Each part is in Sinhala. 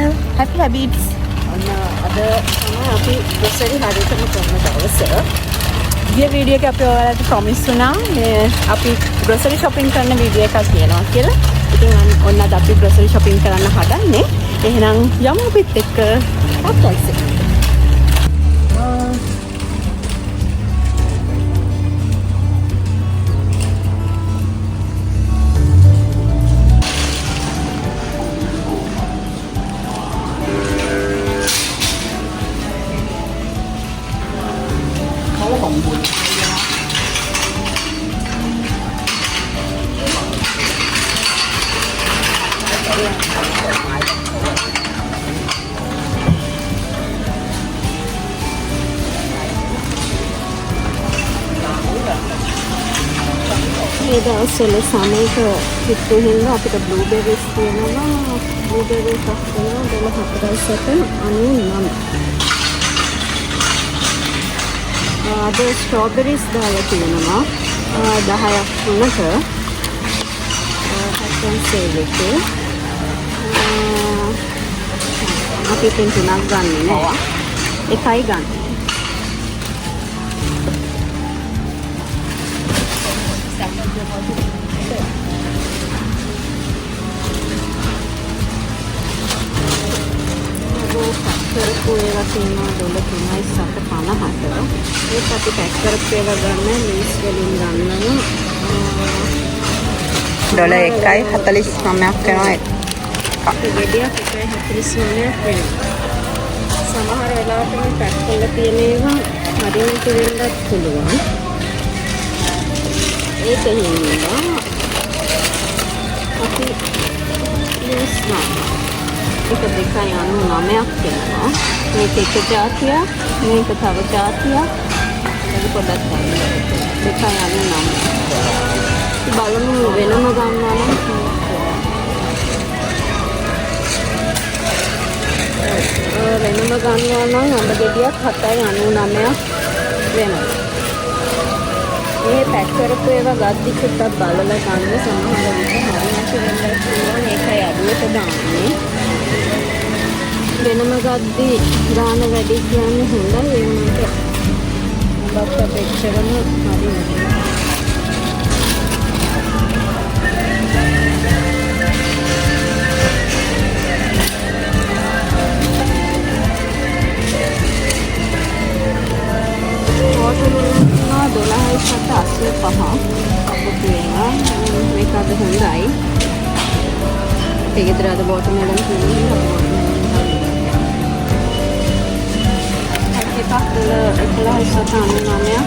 channel Happy Habits. අද තමයි අපි grocery හරියටම කරන දවස. ගිය වීඩියෝ එක අපි ඔයාලට ප්‍රොමිස් වුණා මේ අපි grocery shopping කරන වීඩියෝ එකක් තියෙනවා කියලා. ඉතින් ඔන්න අද අපි grocery shopping කරන්න හදන්නේ. එහෙනම් යමු අපිත් එක්ක තාත්තයිස්. මේ දවස්වල සමයක හිටු හින්දා අපිට බ්ලූබෙරිස් තියෙනවා. බ්ලූබෙරිස් තියෙනවා 12.99. අද ස්ට්‍රෝබෙරිස් දාලා තියෙනවා 10ක් තුනක. හැටන් සේල් එකේ. අපි තුනක් ගන්නෙ නෑ. එකයි ගන්න. කරපු ඒවා තියෙනවා $3.50. ඒත් අපි පැක් කරපු ඒවා ගන්න ලීස් වලින් ගන්නවා $1.49ක් වෙනවා ඒක. ගෙඩියක් 1.49ක් වෙනවා. සමහර වෙලාවට මේ පැක් කරලා තියෙන ඒවා හරියට වෙන්නත් පුළුවන්. ඒක හින්දා අපි ලීස් ගන්නවා. එක 2.99ක් වෙනවා. මේක එක જાතියක්, මේක තව જાතියක්. ඒක පොඩ්ඩක් ගන්න. 2.99. බලමු වෙනම ගන්නවා නම් වෙනම ගන්නවා නම් අඹ ගෙඩියක් 7.99ක් වෙනවා. මේ පැක් කරපු ඒවා ගද්දි චුට්ටක් බලලා ගන්න. සමහර විට හරියට වෙන්නත් පුළුවන්. ඒකයි අඩුවට දාන්නේ. වෙනම ගද්දි ගාන වැඩි කියන්නේ හොඳයි. ඒ වුණාට බත් අපේක්ෂවම හරි නැහැ. $12.85 අපු තියෙනවා. මේක අද හොඳයි. ඒකේතර අද වෝටර්මෙලන් තියෙනවා. එකක් $11.99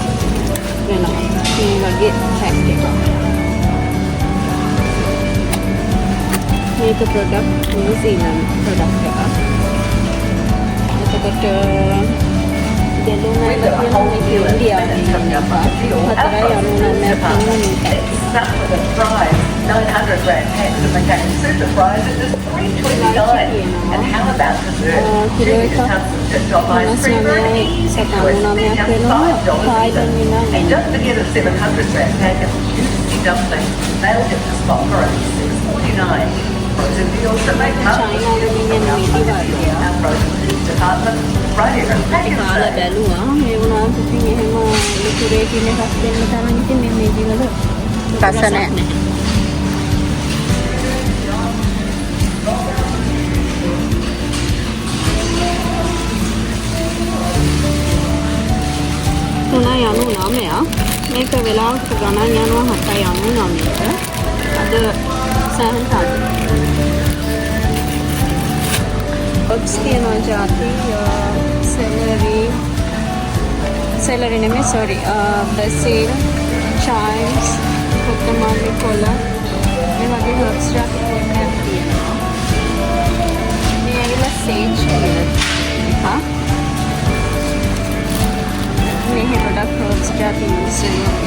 වෙනවා. මේ වගේ පැක් එකක්. මේක ප්‍රොඩක්ට් නිව්සීලන්ත ප්‍රොඩක්ට් එකක්. එතකොට දෙලුම වල තියෙන මේක ඉන්දියාවේ තියෙන එක. 4.99 900 gram packs of McCain Super Fries at just $3.29. And how about dessert? Chicken tubs at Top Ice Cream Room, easy choice, $5. And don't forget a 700 gram pack of juicy dumplings. They'll hit the spot for only $6.49. Frozen deals that make up our frozen foods department right here in කාලා බැලුවා. මේ වුණාට ඉතින් එහෙම ලොකු රේටින් එකක් දෙන්න තරම් ඉතින් මේ ජීවල රස නැහැ. $3.99. මේක වෙලාවට ගණන් යනවා 7.99ට. අද සෑහෙන තාක්ෂණික ඔක්ස් තියෙනවා જાති සෙලරි නෙමෙයි සෝරි බැසිල් චයිම්ස් කොත්තමල්ලි කොළ මේ වගේ හර්බ්ස් જાති පොඩ්ඩක් තියෙනවා. මේ ඇවිල්ලා සේජ් කියලා. මේ ගොඩක් හර්බ්ස් જાති යූස් වෙනවා.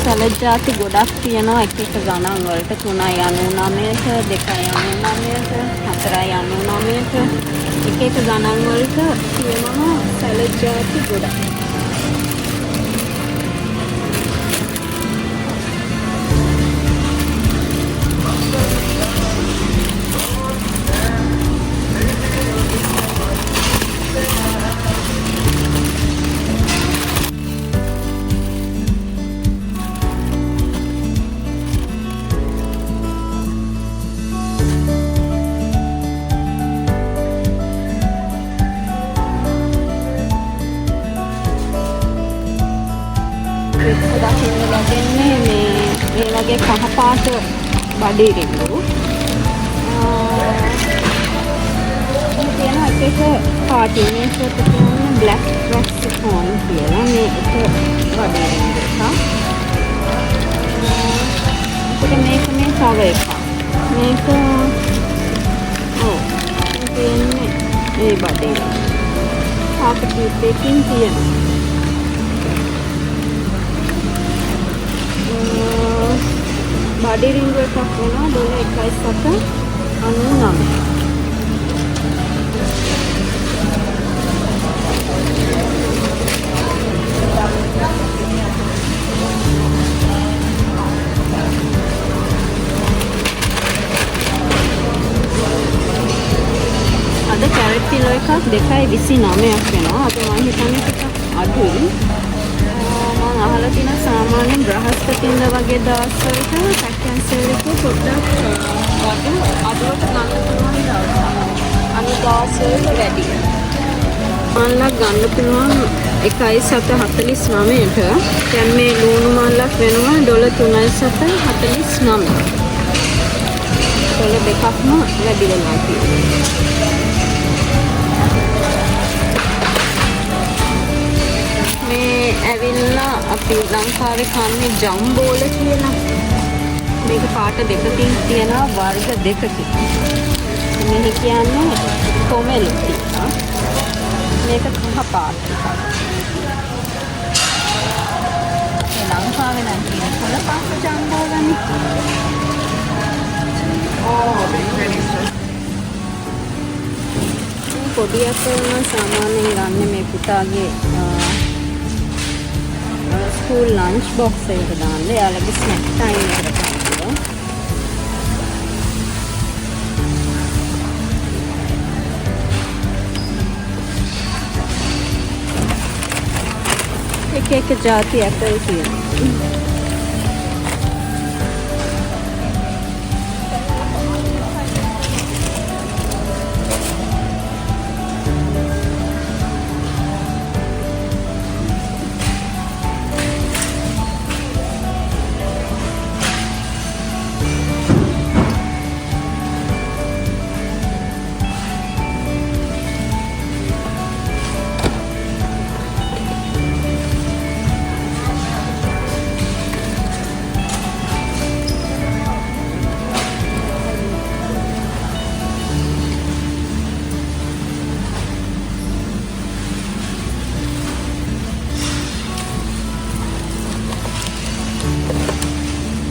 සලඩ් જાති ගොඩක් තියෙනවා එක එක ගණන් වලට 3.99ට 2.99ට 4.99ට එක එක ගණන් වලට තියෙනවා සලඩ් જાති ගොඩක්. ඒ වගේ කහ පාට බඩේ රිංගු. තියෙන එක පාටි මේකට කියන්නේ බ්ලැක් රොක්ස් ෆෝන් කියලා. මේක බඩේ රිංගු එක. අපිට මේක මේ තව එකක්. මේක තියෙන්නේ ඒ බඩේ. පාට ටියුබ් එකකින් තියෙනවා. බඩේ රිංගු එකක් වෙනවා $1.799. අද කැරට් කිලෝ එකක් 2.29ක් වෙනවා. අද මම හිතන්නේ ටිකක් අඩුයි. මම අහලා තියෙන සාමාන්‍යයෙන් බ්‍රහස්පතින්දා වගේ දවස්වලට පැකන් සෙල් එක පොඩ්ඩක් අඩුවට ගන්න පුළුවන් දවස්. අනිත් දවස්වල වැඩි. මල්ලක් ගන්න පුළුවන් 1.749ට. දැන් මේ ලුණු මල්ලක් වෙනවා $3.49. $1 දෙකක්ම වැඩි වෙනවා කියන්නේ. මේ ඇවිල්ලා අපි ලංකාවේ කන්නේ ජම්බෝල කියලා. මේක පාට දෙකකින් තියෙනවා වර්ග දෙකකින්. මේ කියන්නේ කොමෙල් ටික. මේක කහ පාට එකක්. මේ ලංකාවේ නම් කියන කොළ පාට ජම්බෝලනේ. පොඩි අතන සාමාන්‍යයෙන් ගන්න මේ පුතාගේ ස්කූල් ලන්ච් බොක්ස් එකට දාන්න. එයාලගේ ස්නැක් ටයිම් එකට ගන්න. එක જાති ඇපල් තියෙනවා.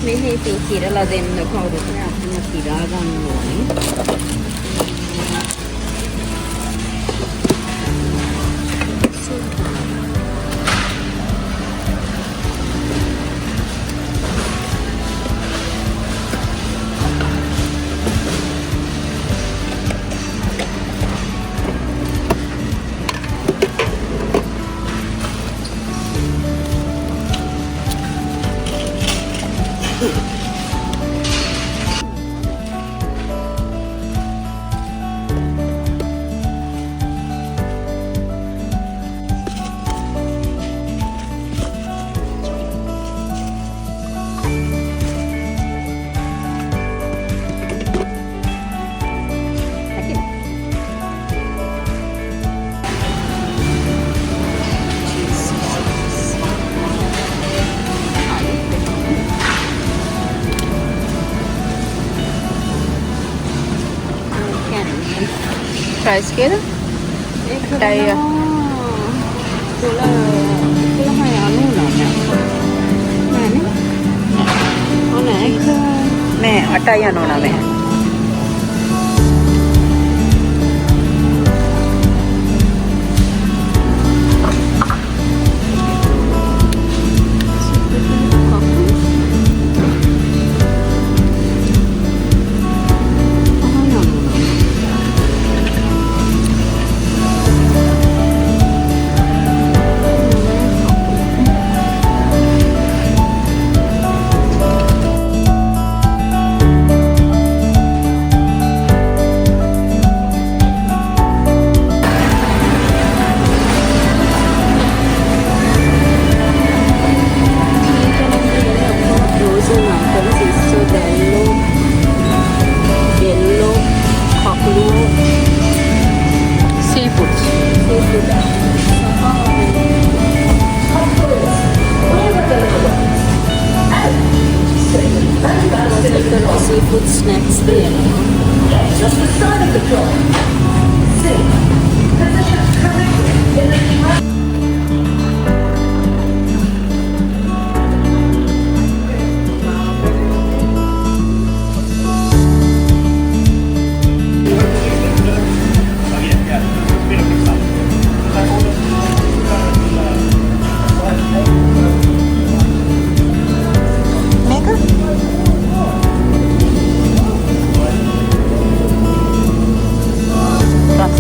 මෙහි ඉතින් කිරලා දෙන්න කවුරුත් නෑ. අපි කිරා ගන්න ඕනේ. price කියලා ඒකටයි 8.99 Just the side of the door. See, position correctly in the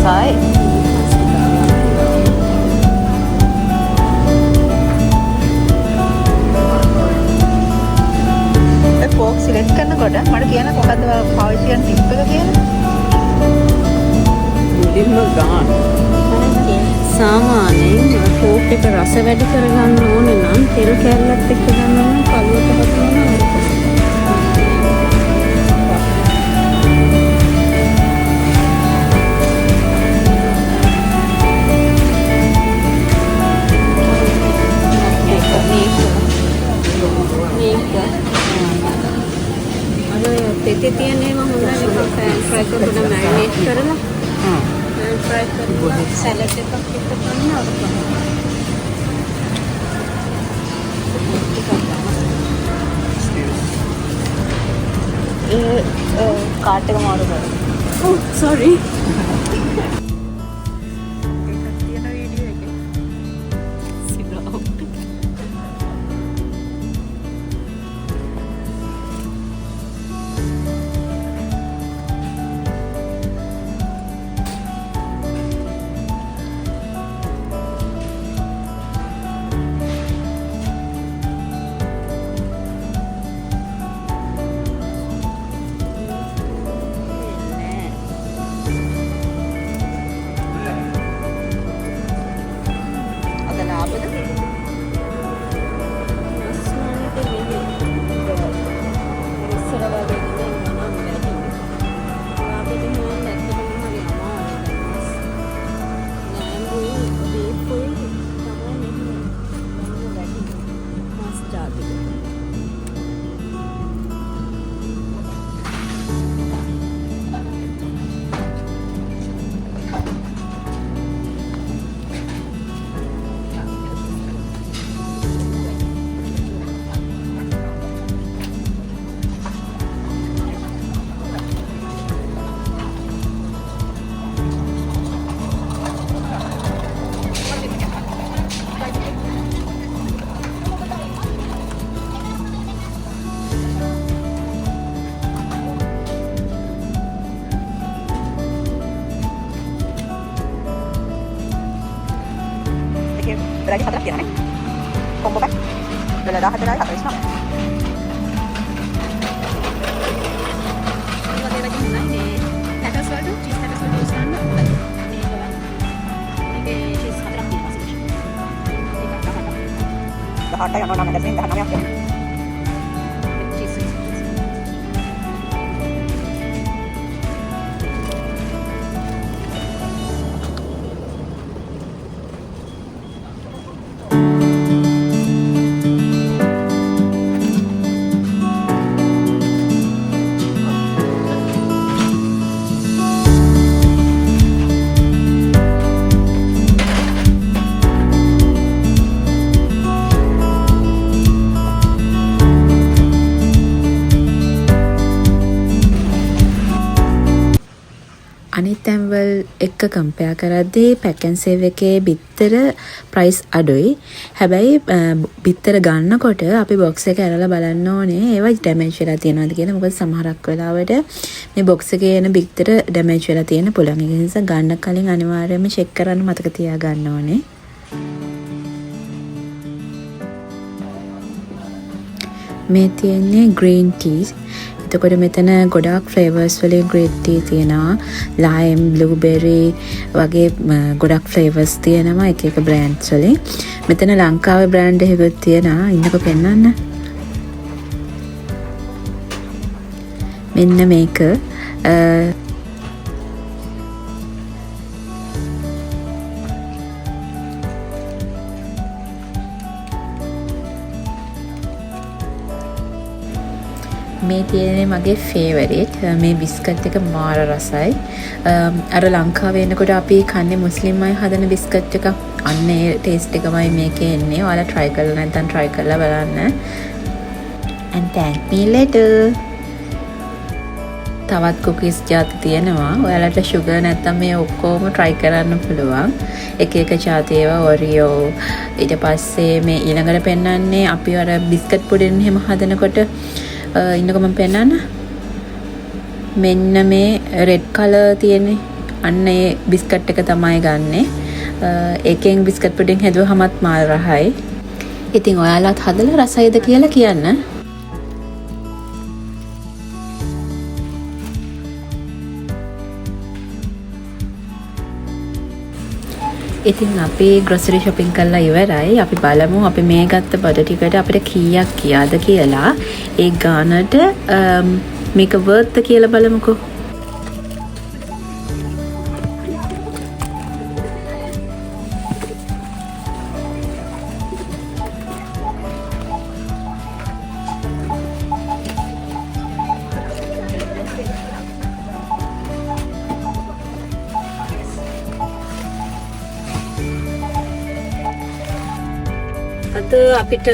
රසයි. ඒ ෆෝක් සිලෙක්ට් කරනකොට මට කියන්න මොකද්ද පාවිච්චි කරන ටිප් එක කියලා? මුලින්ම ගන්න. සාමාන්‍යයෙන් ෆෝක් එක රස වැඩි කරගන්න ඕනේ නම් තෙල් කැල්ලත් එක්ක ගන්න ඕන කලුවට හදනවා. තෙතේ තියෙන ඒවා හොඳයි නේ පෑන් ෆ්‍රයි කරලා මැරිනේට් කරලා පෑන් ෆ්‍රයි කරලා සලාඩ් එකක් එක්ක කන්න අවශ්‍යයි. ඒ කාට් එක මාරු කරා. Oh sorry. Berarti 4 ya nih. Combo pack. Udah ada 4 lagi sama. වගේ වැඩි හොඳයි නේ. පැටස් වලට චීස් පැටස් වලට යූස් කරන්න හොඳයි. මේක බලන්න. මේකේ චීස් 4ක් තියෙනවා සිලෙක්ෂන්. ඒකක් 18ක්. 18 යනවා නම් දැන් 19ක් යනවා. චීස්. අනිත් තැන්වල එක්ක කම්පෙයාර් කරද්දී පැක් ඇන්ඩ් සේව් එකේ බිත්තර ප්‍රයිස් අඩුයි. හැබැයි බිත්තර ගන්නකොට අපි බොක්ස් එක ඇරලා බලන්න ඕනේ ඒවා ඩැමේජ් වෙලා තියෙනවද කියලා. මොකද සමහරක් වෙලාවට මේ බොක්ස් එකේ එන බිත්තර ඩැමේජ් වෙලා තියෙන පුළුවන්. ඒ නිසා ගන්න කලින් අනිවාර්යයෙන්ම චෙක් කරන්න මතක තියා ගන්න ඕනේ. මේ තියෙන්නේ green tea. එතකොට මෙතන ගොඩාක් ෆ්ලේවර්ස් වලින් green tea තියෙනවා. lime, blueberry වගේ ගොඩක් ෆ්ලේවර්ස් තියෙනවා එක එක බ්‍රෑන්ඩ්ස් වලින්. මෙතන ලංකාවේ බ්‍රෑන්ඩ් එකකුත් තියෙනවා. ඉන්නකෝ පෙන්නන්න. මෙන්න මේක මේ තියෙන්නේ මගේ ෆේවරිට්. මේ බිස්කට් එක මාර රසයි. අර ලංකාවේ එනකොට අපි කන්නේ මුස්ලිම් අය හදන බිස්කට් එක. අන්න ඒ ටේස්ට් එකමයි මේකේ එන්නේ. ඔයාලා try කරලා නැත්නම් try කරලා බලන්න. And thank me later. තවත් කුකීස් ජාති තියෙනවා. ඔයාලට sugar නැත්නම් මේ ඔක්කොම try කරන්න පුළුවන්. එක එක ජාති ඒවා Oreo. ඊට පස්සේ මේ ඊළඟට පෙන්නන්නේ අපි අර බිස්කට් පුඩින් එහෙම හදනකොට ඉන්නකො මම පෙන්නන්න. මෙන්න මේ red color තියෙන්නේ. අන්න ඒ බිස්කට් එක තමයි ගන්නෙ. ඒකෙන් බිස්කට් පුඩින් හැදුවහමත් මාල් රහයි. ඉතින් ඔයාලත් හදලා රසයිද කියලා කියන්න. ඉතින් අපි ග්‍රොසරි shopping කරලා ඉවරයි. අපි බලමු අපි මේ ගත්ත බඩ ටිකට අපිට කීයක් කියාද කියලා. ඒ ගානට මේක worth කියලා බලමුකෝ. අද අපිට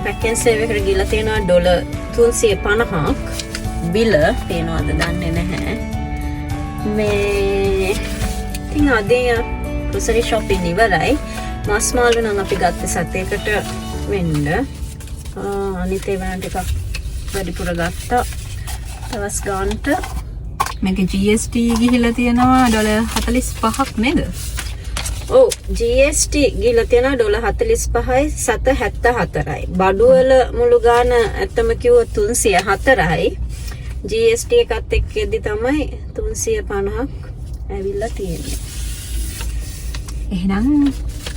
පැක් ඇන්ඩ් සේව් එකට ගිහලා තියෙනවා ඩොලර් 350ක්. බිල පේනවද දන්නේ නැහැ. මේ ඉතින් අද ග්‍රොසරි shopping ඉවරයි. මස් මාළු නම් අපි ගත්තේ සතේකට වෙන්න. අනිත් ඒවා ටිකක් වැඩිපුර ගත්තා. දවස් ගානට මේකේ GST ගිහිලා තියෙනවා ඩොලර් 45ක් නේද? ඔව් GST ගිහලා තියෙනවා ඩොලර් 45යි 774යි. බඩුවල මුළු ගාන ඇත්තම කිව්වොත් 304යි. GST එකත් එක්කෙද්දි තමයි 350ක් ඇවිල්ලා තියෙන්නේ. එහෙනම්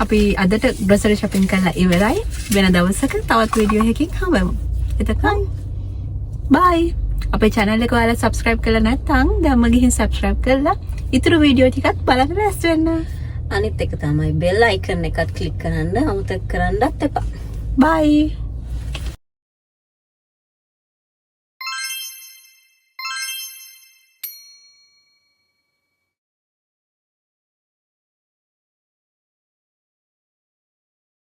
අපි අදට ග්‍රොසරි shopping කරලා ඉවරයි. වෙන දවසක තවත් වීඩියෝ එකකින් හම්බෙමු. එතකන් bye. අපේ channel එක ඔයාලා subscribe කරලා නැත්නම් දැම්ම ගිහින් subscribe කරලා ඊතුරු වීඩියෝ ටිකත් බලන්න රැස් වෙන්න. අනිත් එක තමයි bell icon එකත් click කරන්න අමතක කරන්නත් එපා. bye.